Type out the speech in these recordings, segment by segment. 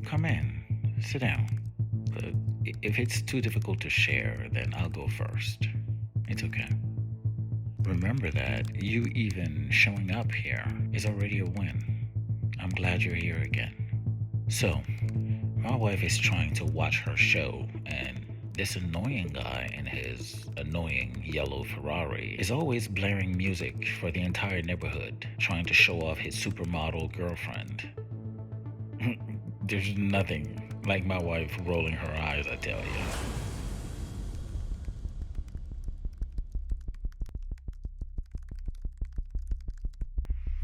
come in, sit down. But if it's too difficult to share, then I'll go first. It's okay. Remember that you even showing up here is already a win. I'm glad you're here again. So, my wife is trying to watch her show, and this annoying guy in his annoying yellow Ferrari is always blaring music for the entire neighborhood, trying to show off his supermodel girlfriend. There's nothing like my wife rolling her eyes, I tell you.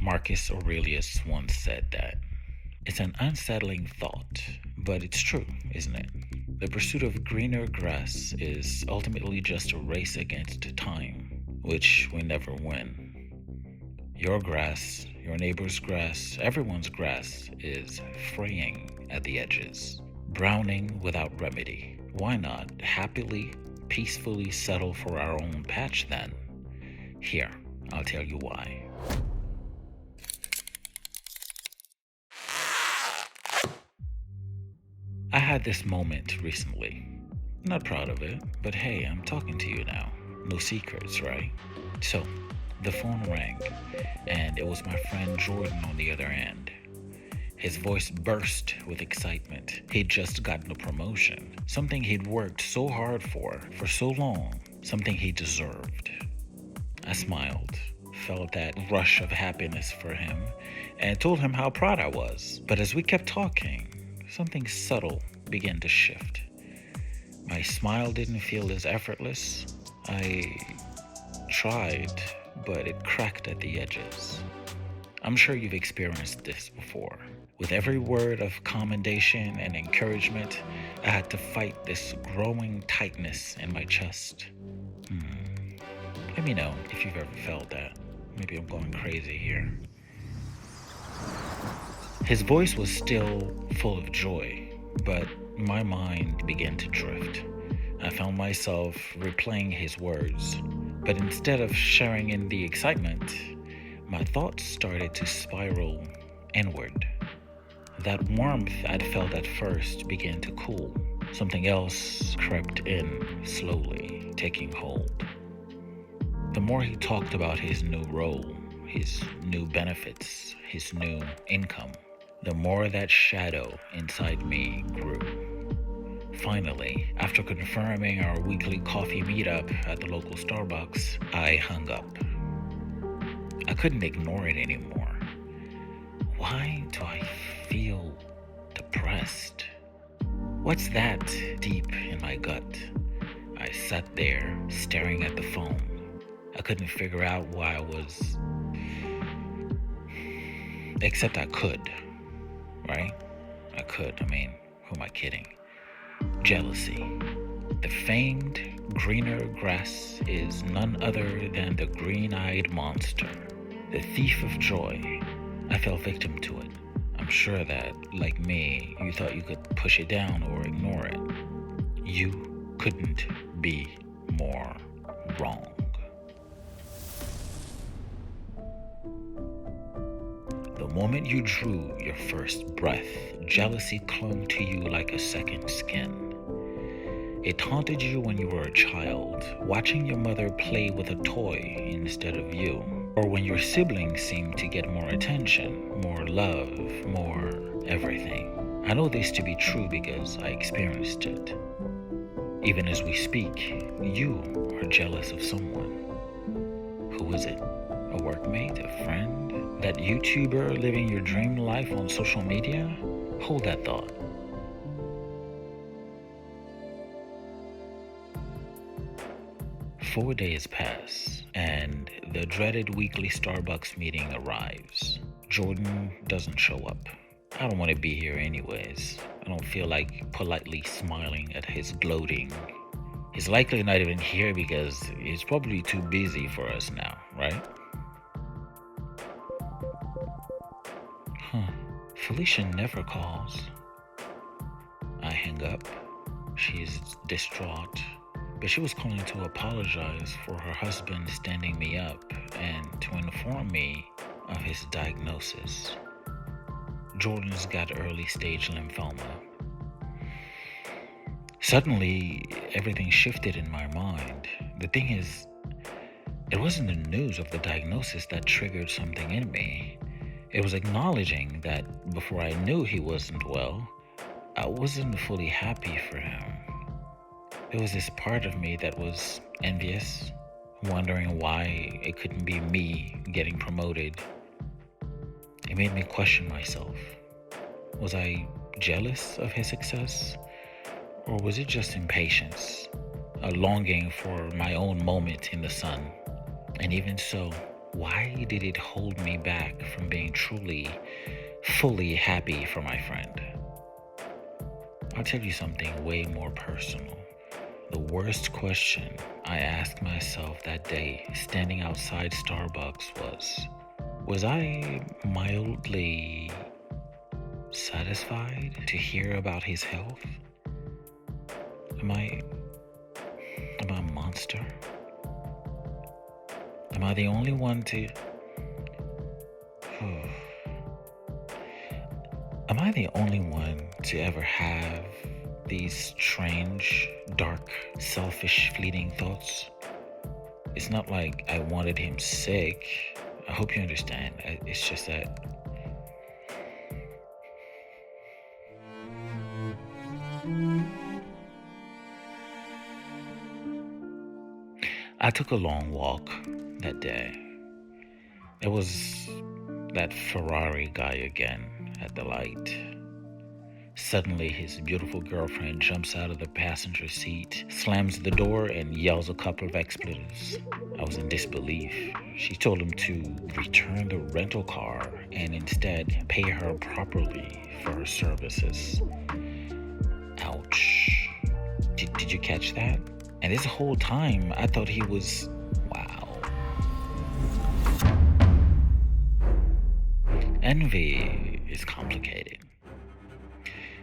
Marcus Aurelius once said that it's an unsettling thought, but it's true, isn't it? The pursuit of greener grass is ultimately just a race against time, which we never win. Your grass, your neighbor's grass, everyone's grass is fraying at the edges, browning without remedy. Why not happily, peacefully settle for our own patch then? Here, I'll tell you why. I had this moment recently. Not proud of it, but hey, I'm talking to you now. No secrets, right? So, the phone rang, and it was my friend Jordan on the other end. His voice burst with excitement. He'd just gotten a promotion, something he'd worked so hard for so long, something he deserved. I smiled, felt that rush of happiness for him, and told him how proud I was. But as we kept talking, something subtle began to shift. My smile didn't feel as effortless. I tried, but it cracked at the edges. I'm sure you've experienced this before. With every word of commendation and encouragement, I had to fight this growing tightness in my chest. Let me know if you've ever felt that. Maybe I'm going crazy here. His voice was still full of joy, but my mind began to drift. I found myself replaying his words, but instead of sharing in the excitement, my thoughts started to spiral inward. That warmth I'd felt at first began to cool. Something else crept in slowly, taking hold. The more he talked about his new role, his new benefits, his new income, the more that shadow inside me grew. Finally, after confirming our weekly coffee meetup at the local Starbucks, I hung up. I couldn't ignore it anymore. Why do I feel depressed? What's that deep in my gut? I sat there, staring at the phone. I couldn't figure out why I was... Except I could. Right? I could. I mean, who am I kidding? Jealousy. The famed greener grass is none other than the green-eyed monster, the thief of joy. I fell victim to it. I'm sure that, like me, you thought you could push it down or ignore it. You couldn't be more wrong. The moment you drew your first breath, jealousy clung to you like a second skin. It haunted you when you were a child, watching your mother play with a toy instead of you, or when your siblings seemed to get more attention, more love, more everything. I know this to be true because I experienced it. Even as we speak, you are jealous of someone. Who is it? A workmate? A friend? That YouTuber living your dream life on social media? Hold that thought. Four days pass, and the dreaded weekly Starbucks meeting arrives. Jordan doesn't show up. I don't want to be here anyways. I don't feel like politely smiling at his gloating. He's likely not even here because he's probably too busy for us now, right? Felicia never calls. I hang up. She's distraught, but she was calling to apologize for her husband standing me up and to inform me of his diagnosis. Jordan's got early stage lymphoma. Suddenly, everything shifted in my mind. The thing is, it wasn't the news of the diagnosis that triggered something in me. It was acknowledging that before I knew he wasn't well, I wasn't fully happy for him. There was this part of me that was envious, wondering why it couldn't be me getting promoted. It made me question myself. Was I jealous of his success? Or was it just impatience? A longing for my own moment in the sun? And even so, why did it hold me back from being truly, fully happy for my friend? I'll tell you something way more personal. The worst question I asked myself that day standing outside Starbucks was I mildly satisfied to hear about his health? Am I a monster? Am I the only one to... Am I the only one to ever have these strange, dark, selfish, fleeting thoughts? It's not like I wanted him sick. I hope you understand. It's just that I took a long walk that day. It was that Ferrari guy again at the light. Suddenly, his beautiful girlfriend jumps out of the passenger seat, slams the door, and yells a couple of expletives. I was in disbelief. She told him to return the rental car and instead pay her properly for her services. Ouch. Did you catch that? And this whole time, I thought he was... Wow. Envy is complicated.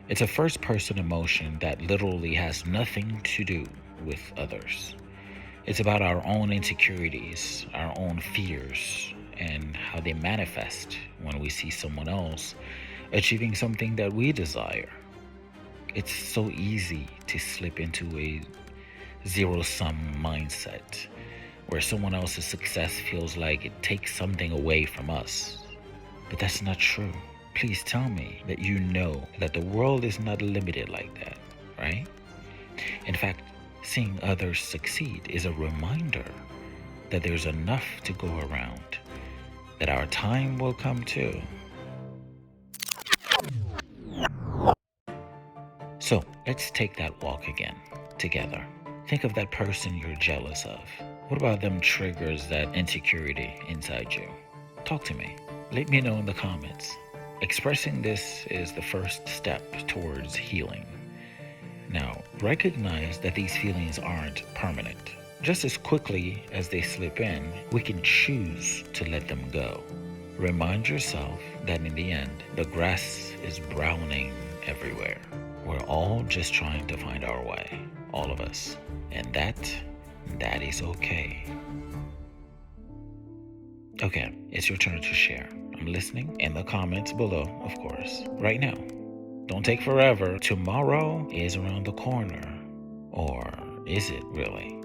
It's a first-person emotion that literally has nothing to do with others. It's about our own insecurities, our own fears, and how they manifest when we see someone else achieving something that we desire. It's so easy to slip into a zero-sum mindset where someone else's success feels like it takes something away from us. But that's not true. Please tell me that you know that the world is not limited like that, right? In fact, seeing others succeed is a reminder that there's enough to go around, that our time will come too. So let's take that walk again, together. Think of that person you're jealous of. What about them triggers that insecurity inside you? Talk to me. Let me know in the comments. Expressing this is the first step towards healing. Now, recognize that these feelings aren't permanent. Just as quickly as they slip in, we can choose to let them go. Remind yourself that in the end, the grass is browning everywhere. We're all just trying to find our way, all of us. And that is okay. Okay, it's your turn to share. I'm listening in the comments below, of course, right now. Don't take forever. Tomorrow is around the corner. Or is it really?